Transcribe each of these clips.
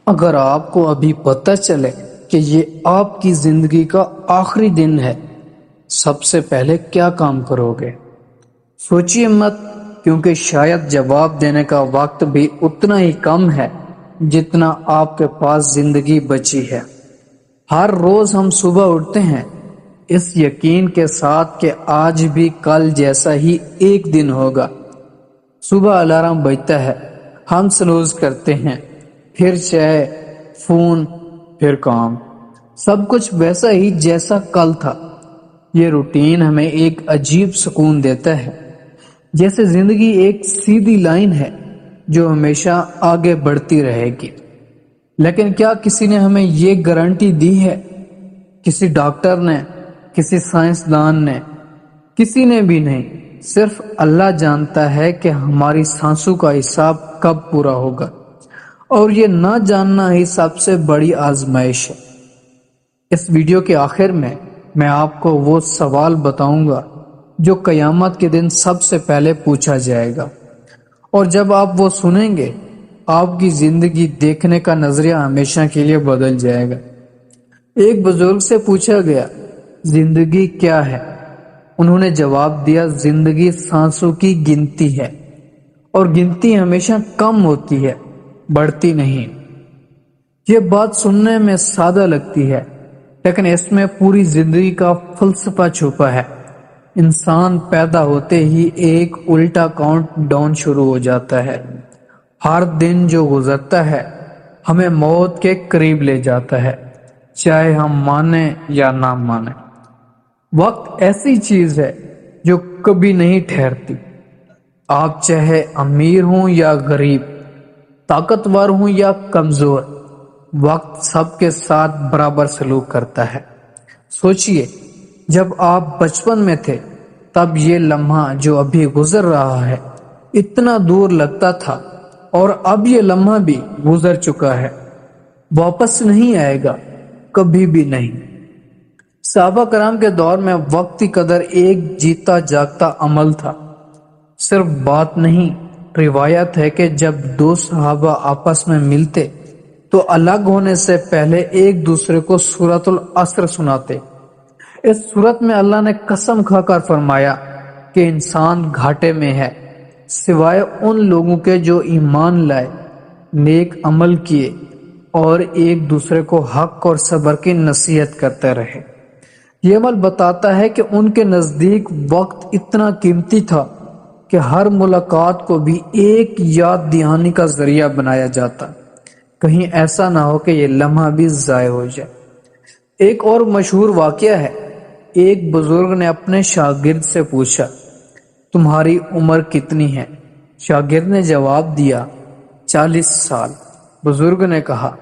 اگر آپ کو ابھی پتہ چلے کہ یہ آپ کی زندگی کا آخری دن ہے، سب سے پہلے کیا کام کرو گے؟ سوچئے مت، کیونکہ شاید جواب دینے کا وقت بھی اتنا ہی کم ہے جتنا آپ کے پاس زندگی بچی ہے۔ ہر روز ہم صبح اٹھتے ہیں اس یقین کے ساتھ کہ آج بھی کل جیسا ہی ایک دن ہوگا۔ صبح الارم بجتا ہے، ہم سنوز کرتے ہیں، پھر چائے، فون، پھر کام، سب کچھ ویسا ہی جیسا کل تھا۔ یہ روٹین ہمیں ایک عجیب سکون دیتا ہے، جیسے زندگی ایک سیدھی لائن ہے جو ہمیشہ آگے بڑھتی رہے گی۔ لیکن کیا کسی نے ہمیں یہ گارنٹی دی ہے؟ کسی ڈاکٹر نے، کسی سائنسدان نے، کسی نے بھی نہیں۔ صرف اللہ جانتا ہے کہ ہماری سانسوں کا حساب کب پورا ہوگا، اور یہ نہ جاننا ہی سب سے بڑی آزمائش ہے۔ اس ویڈیو کے آخر میں آپ کو وہ سوال بتاؤں گا جو قیامت کے دن سب سے پہلے پوچھا جائے گا، اور جب آپ وہ سنیں گے آپ کی زندگی دیکھنے کا نظریہ ہمیشہ کے لیے بدل جائے گا۔ ایک بزرگ سے پوچھا گیا، زندگی کیا ہے؟ انہوں نے جواب دیا، زندگی سانسوں کی گنتی ہے، اور گنتی ہمیشہ کم ہوتی ہے، بڑھتی نہیں۔ یہ بات سننے میں سادہ لگتی ہے، لیکن اس میں پوری زندگی کا فلسفہ چھپا ہے۔ انسان پیدا ہوتے ہی ایک الٹا کاؤنٹ ڈاؤن شروع ہو جاتا ہے۔ ہر دن جو گزرتا ہے ہمیں موت کے قریب لے جاتا ہے، چاہے ہم مانیں یا نہ مانیں۔ وقت ایسی چیز ہے جو کبھی نہیں ٹھہرتی۔ آپ چاہے امیر ہوں یا غریب، طاقتور ہوں یا کمزور، وقت سب کے ساتھ برابر سلوک کرتا ہے۔ سوچئے، جب آپ بچپن میں تھے تب یہ لمحہ جو ابھی گزر رہا ہے اتنا دور لگتا تھا، اور اب یہ لمحہ بھی گزر چکا ہے، واپس نہیں آئے گا، کبھی بھی نہیں۔ صحابہ کرام کے دور میں وقت کی قدر ایک جیتا جاگتا عمل تھا۔ صرف بات نہیں، روایت ہے کہ جب دو صحابہ آپس میں ملتے تو الگ ہونے سے پہلے ایک دوسرے کو سورۃ العصر سناتے۔ اس سورت میں اللہ نے قسم کھا کر فرمایا کہ انسان گھاٹے میں ہے، سوائے ان لوگوں کے جو ایمان لائے، نیک عمل کیے، اور ایک دوسرے کو حق اور صبر کی نصیحت کرتے رہے۔ یہ عمل بتاتا ہے کہ ان کے نزدیک وقت اتنا قیمتی تھا کہ ہر ملاقات کو بھی ایک یاد دہانی کا ذریعہ بنایا جاتا، کہیں ایسا نہ ہو کہ یہ لمحہ بھی ضائع ہو جائے۔ ایک اور مشہور واقعہ ہے، ایک بزرگ نے اپنے شاگرد سے پوچھا، تمہاری عمر کتنی ہے؟ شاگرد نے جواب دیا، 40 سال۔ بزرگ نے کہا،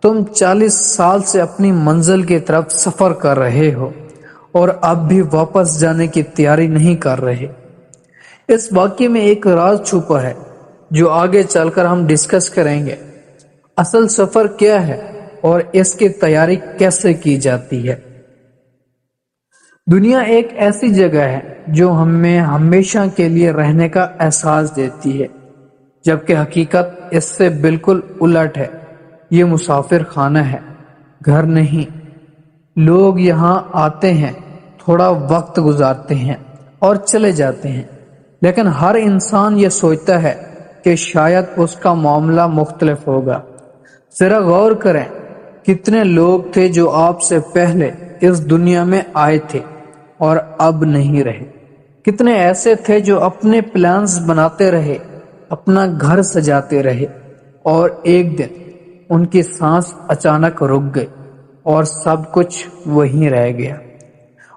تم 40 سال سے اپنی منزل کی طرف سفر کر رہے ہو اور اب بھی واپس جانے کی تیاری نہیں کر رہے۔ اس واقعے میں ایک راز چھپا ہے جو آگے چل کر ہم ڈسکس کریں گے۔ اصل سفر کیا ہے اور اس کی تیاری کیسے کی جاتی ہے؟ دنیا ایک ایسی جگہ ہے جو ہمیں ہمیشہ کے لیے رہنے کا احساس دیتی ہے، جبکہ حقیقت اس سے بالکل الٹ ہے۔ یہ مسافر خانہ ہے، گھر نہیں۔ لوگ یہاں آتے ہیں، تھوڑا وقت گزارتے ہیں اور چلے جاتے ہیں، لیکن ہر انسان یہ سوچتا ہے کہ شاید اس کا معاملہ مختلف ہوگا۔ ذرا غور کریں، کتنے لوگ تھے جو آپ سے پہلے اس دنیا میں آئے تھے اور اب نہیں رہے؟ کتنے ایسے تھے جو اپنے پلانز بناتے رہے، اپنا گھر سجاتے رہے، اور ایک دن ان کی سانس اچانک رک گئی اور سب کچھ وہیں رہ گیا۔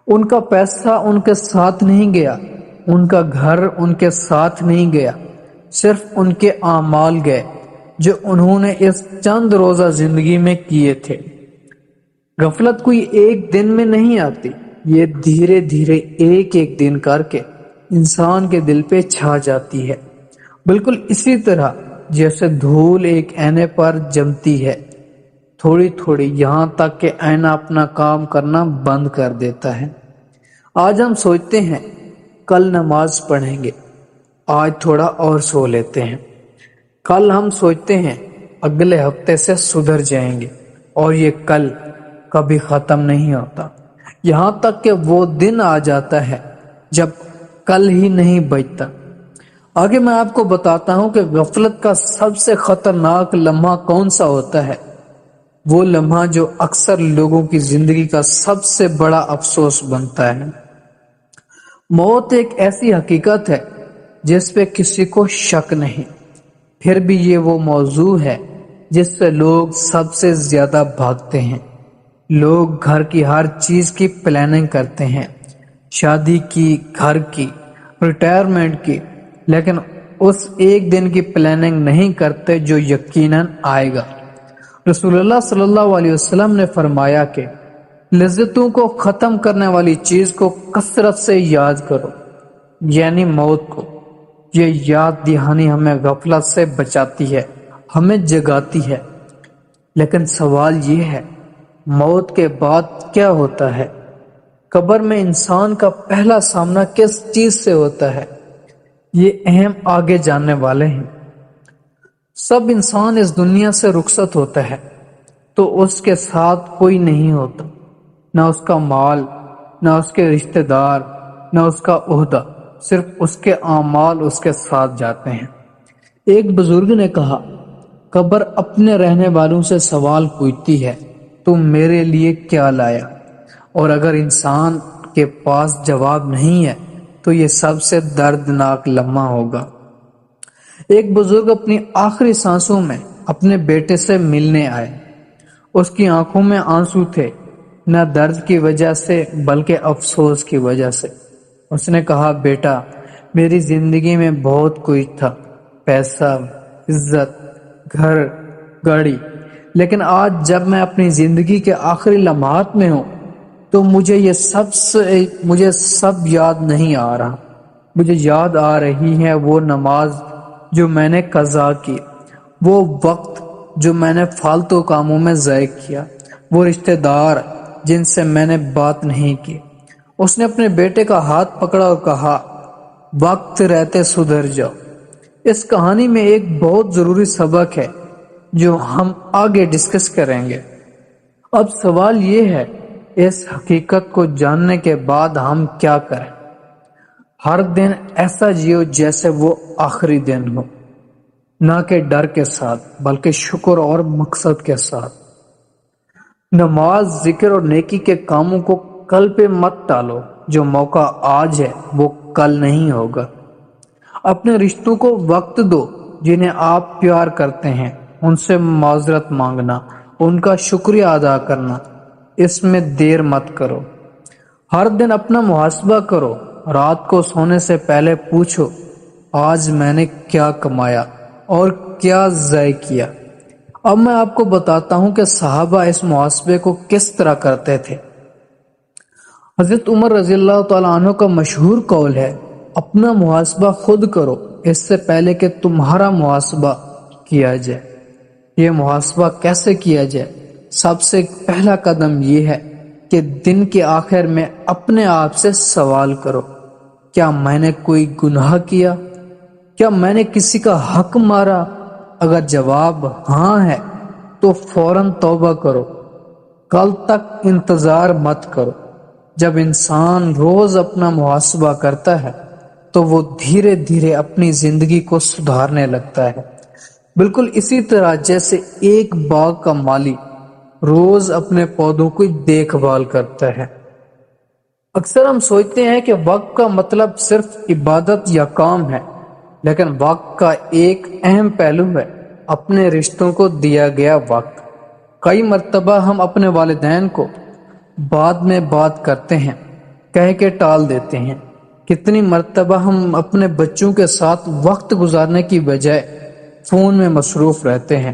ان کا پیسہ ان کے ساتھ نہیں گیا، ان کا گھر ان کے ساتھ نہیں گیا، صرف ان کے اعمال گئے جو انہوں نے اس چند روزہ زندگی میں کیے تھے۔ غفلت کوئی ایک دن میں نہیں آتی، یہ دھیرے دھیرے ایک ایک دن کر کے انسان کے دل پہ چھا جاتی ہے، بالکل اسی طرح جیسے دھول ایک آئینے پر جمتی ہے، تھوڑی تھوڑی، یہاں تک کہ آئینہ اپنا کام کرنا بند کر دیتا ہے۔ آج ہم سوچتے ہیں کل نماز پڑھیں گے، آج تھوڑا اور سو لیتے ہیں۔ کل ہم سوچتے ہیں اگلے ہفتے سے سدھر جائیں گے، اور یہ کل کبھی ختم نہیں ہوتا، یہاں تک کہ وہ دن آ جاتا ہے جب کل ہی نہیں بچتا۔ آگے میں آپ کو بتاتا ہوں کہ غفلت کا سب سے خطرناک لمحہ کون سا ہوتا ہے۔ وہ لمحہ جو اکثر لوگوں کی زندگی کا سب سے بڑا افسوس بنتا ہے۔ موت ایک ایسی حقیقت ہے جس پہ کسی کو شک نہیں، پھر بھی یہ وہ موضوع ہے جس سے لوگ سب سے زیادہ بھاگتے ہیں۔ لوگ گھر کی ہر چیز کی پلاننگ کرتے ہیں، شادی کی، گھر کی، ریٹائرمنٹ کی، لیکن اس ایک دن کی پلاننگ نہیں کرتے جو یقیناً آئے گا۔ رسول اللہ صلی اللہ علیہ وسلم نے فرمایا کہ لذتوں کو ختم کرنے والی چیز کو کثرت سے یاد کرو، یعنی موت کو۔ یہ یاد دہانی ہمیں غفلت سے بچاتی ہے، ہمیں جگاتی ہے۔ لیکن سوال یہ ہے، موت کے بعد کیا ہوتا ہے؟ قبر میں انسان کا پہلا سامنا کس چیز سے ہوتا ہے؟ یہ اہم آگے جاننے والے ہیں۔ سب انسان اس دنیا سے رخصت ہوتا ہے تو اس کے ساتھ کوئی نہیں ہوتا، نہ اس کا مال، نہ اس کے رشتہ دار، نہ اس کا عہدہ، صرف اس کے اعمال اس کے ساتھ جاتے ہیں۔ ایک بزرگ نے کہا، قبر اپنے رہنے والوں سے سوال پوچھتی ہے، تم میرے لیے کیا لایا؟ اور اگر انسان کے پاس جواب نہیں ہے تو یہ سب سے دردناک لمحہ ہوگا۔ ایک بزرگ اپنی آخری سانسوں میں اپنے بیٹے سے ملنے آئے۔ اس کی آنکھوں میں آنسو تھے، نہ درد کی وجہ سے بلکہ افسوس کی وجہ سے۔ اس نے کہا، بیٹا، میری زندگی میں بہت کچھ تھا، پیسہ، عزت، گھر، گاڑی، لیکن آج جب میں اپنی زندگی کے آخری لمحات میں ہوں تو مجھے سب یاد نہیں آ رہا۔ مجھے یاد آ رہی ہے وہ نماز جو میں نے قضا کی، وہ وقت جو میں نے فالتو کاموں میں ضائع کیا، وہ رشتہ دار جن سے میں نے بات نہیں کی۔ اس نے اپنے بیٹے کا ہاتھ پکڑا اور کہا، وقت رہتے سدھر جاؤ۔ اس کہانی میں ایک بہت ضروری سبق ہے جو ہم آگے ڈسکس کریں گے۔ اب سوال یہ ہے، اس حقیقت کو جاننے کے بعد ہم کیا کریں؟ ہر دن ایسا جیو جیسے وہ آخری دن ہو، نہ کہ ڈر کے ساتھ بلکہ شکر اور مقصد کے ساتھ۔ نماز، ذکر اور نیکی کے کاموں کو کل پہ مت ٹالو، جو موقع آج ہے وہ کل نہیں ہوگا۔ اپنے رشتوں کو وقت دو، جنہیں آپ پیار کرتے ہیں ان سے معذرت مانگنا، ان کا شکریہ ادا کرنا، اس میں دیر مت کرو۔ ہر دن اپنا محاسبہ کرو، رات کو سونے سے پہلے پوچھو، آج میں نے کیا کمایا اور کیا ضائع کیا۔ اب میں آپ کو بتاتا ہوں کہ صحابہ اس محاسبے کو کس طرح کرتے تھے۔ حضرت عمر رضی اللہ تعالیٰ عنہ کا مشہور قول ہے، اپنا محاسبہ خود کرو اس سے پہلے کہ تمہارا محاسبہ کیا جائے۔ یہ محاسبہ کیسے کیا جائے؟ سب سے پہلا قدم یہ ہے کہ دن کے آخر میں اپنے آپ سے سوال کرو، کیا میں نے کوئی گناہ کیا؟ کیا میں نے کسی کا حق مارا؟ اگر جواب ہاں ہے تو فوراً توبہ کرو، کل تک انتظار مت کرو۔ جب انسان روز اپنا محاسبہ کرتا ہے تو وہ دھیرے دھیرے اپنی زندگی کو سدھارنے لگتا ہے، بالکل اسی طرح جیسے ایک باغ کا مالی روز اپنے پودوں کی دیکھ بھال کرتا ہے۔ اکثر ہم سوچتے ہیں کہ وقت کا مطلب صرف عبادت یا کام ہے، لیکن وقت کا ایک اہم پہلو ہے اپنے رشتوں کو دیا گیا وقت۔ کئی مرتبہ ہم اپنے والدین کو بعد میں بات کرتے ہیں کہہ کے ٹال دیتے ہیں۔ کتنی مرتبہ ہم اپنے بچوں کے ساتھ وقت گزارنے کی بجائے فون میں مصروف رہتے ہیں۔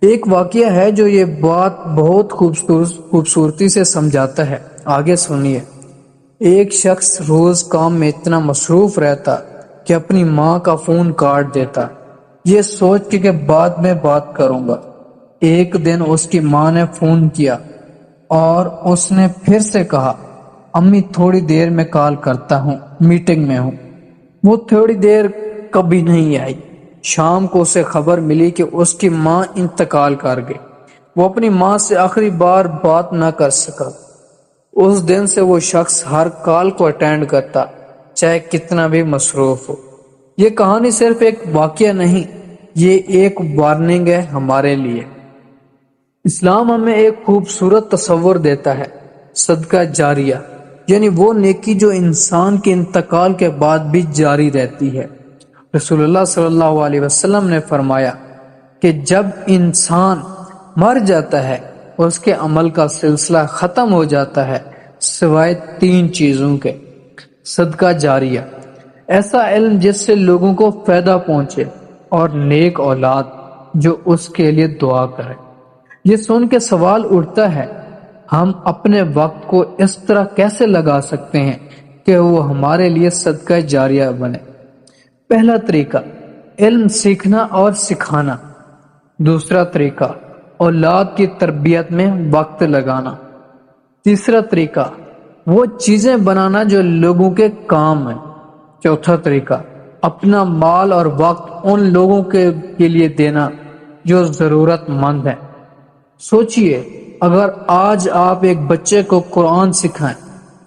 ایک واقعہ ہے جو یہ بات بہت خوبصورتی سے سمجھاتا ہے، آگے سنیے۔ ایک شخص روز کام میں اتنا مصروف رہتا کہ اپنی ماں کا فون کاٹ دیتا، یہ سوچ کے کہ بعد میں بات کروں گا۔ ایک دن اس کی ماں نے فون کیا اور اس نے پھر سے کہا، امی تھوڑی دیر میں کال کرتا ہوں، میٹنگ میں ہوں۔ وہ تھوڑی دیر کبھی نہیں آئی۔ شام کو اسے خبر ملی کہ اس کی ماں انتقال کر گئی۔ وہ اپنی ماں سے آخری بار بات نہ کر سکا۔ اس دن سے وہ شخص ہر کال کو اٹینڈ کرتا، چاہے کتنا بھی مصروف ہو۔ یہ کہانی صرف ایک واقعہ نہیں، یہ ایک وارننگ ہے ہمارے لیے۔ اسلام ہمیں ایک خوبصورت تصور دیتا ہے، صدقہ جاریہ، یعنی وہ نیکی جو انسان کے انتقال کے بعد بھی جاری رہتی ہے۔ رسول اللہ صلی اللہ علیہ وسلم نے فرمایا کہ جب انسان مر جاتا ہے اس کے عمل کا سلسلہ ختم ہو جاتا ہے سوائے 3 چیزوں کے: صدقہ جاریہ، ایسا علم جس سے لوگوں کو فائدہ پہنچے، اور نیک اولاد جو اس کے لیے دعا کرے۔ یہ سن کے سوال اٹھتا ہے، ہم اپنے وقت کو اس طرح کیسے لگا سکتے ہیں کہ وہ ہمارے لیے صدقہ جاریہ بنے؟ پہلا طریقہ، علم سیکھنا اور سکھانا۔ دوسرا طریقہ، اولاد کی تربیت میں وقت لگانا۔ تیسرا طریقہ، وہ چیزیں بنانا جو لوگوں کے کام ہیں۔ چوتھا طریقہ، اپنا مال اور وقت ان لوگوں کے لیے دینا جو ضرورت مند ہیں۔ سوچئے، اگر آج آپ ایک بچے کو قرآن سکھائیں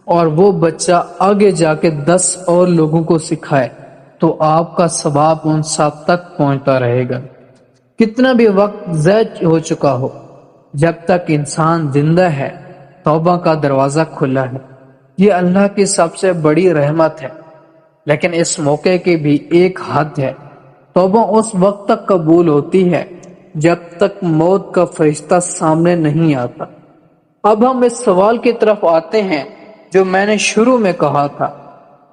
اور وہ بچہ آگے جا کے 10 اور لوگوں کو سکھائے تو آپ کا ثواب ان سب تک پہنچتا رہے گا۔ کتنا بھی وقت ضائع ہو چکا ہو، جب تک انسان زندہ ہے توبہ کا دروازہ کھلا ہے۔ یہ اللہ کی سب سے بڑی رحمت ہے، لیکن اس موقع کی بھی ایک حد ہے۔ توبہ اس وقت تک قبول ہوتی ہے جب تک موت کا فرشتہ سامنے نہیں آتا۔ اب ہم اس سوال کی طرف آتے ہیں جو میں نے شروع میں کہا تھا،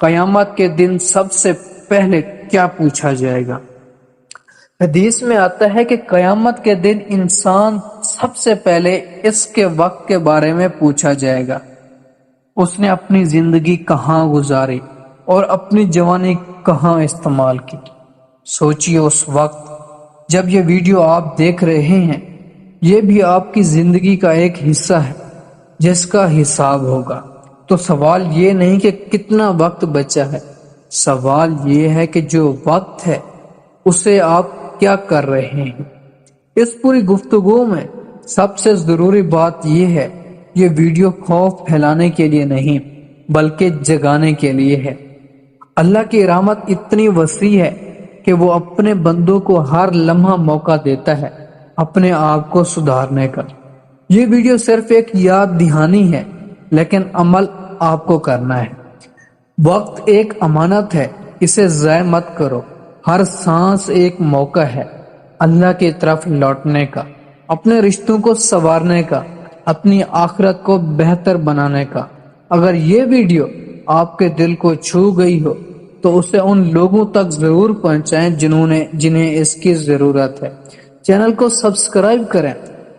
قیامت کے دن سب سے پہلے کیا پوچھا جائے گا؟ حدیث میں آتا ہے کہ قیامت کے دن انسان سب سے پہلے اس کے وقت کے بارے میں پوچھا جائے گا۔ اس نے اپنی زندگی کہاں گزاری اور اپنی جوانی کہاں استعمال کی۔ سوچئے اس وقت جب یہ ویڈیو آپ دیکھ رہے ہیں، یہ بھی آپ کی زندگی کا ایک حصہ ہے جس کا حساب ہوگا۔ تو سوال یہ نہیں کہ کتنا وقت بچا ہے، سوال یہ ہے کہ جو وقت ہے اسے آپ کیا کر رہے ہیں۔ اس پوری گفتگو میں سب سے ضروری بات یہ ہے، یہ ویڈیو خوف پھیلانے کے لیے نہیں بلکہ جگانے کے لیے ہے۔ اللہ کی رحمت اتنی وسیع ہے کہ وہ اپنے بندوں کو ہر لمحہ موقع دیتا ہے اپنے آپ کو سدھارنے کا۔ یہ ویڈیو صرف ایک یاد دہانی ہے، لیکن عمل آپ کو کرنا ہے۔ وقت ایک امانت ہے، اسے ضائع مت کرو۔ ہر سانس ایک موقع ہے اللہ کی طرف لوٹنے کا، اپنے رشتوں کو سنوارنے کا، اپنی آخرت کو بہتر بنانے کا۔ اگر یہ ویڈیو آپ کے دل کو چھو گئی ہو تو اسے ان لوگوں تک ضرور پہنچائیں جنہیں اس کی ضرورت ہے۔ چینل کو سبسکرائب کریں،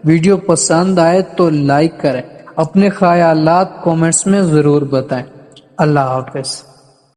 ویڈیو پسند آئے تو لائک کریں، اپنے خیالات کومنٹس میں ضرور بتائیں۔ اللہ حافظ۔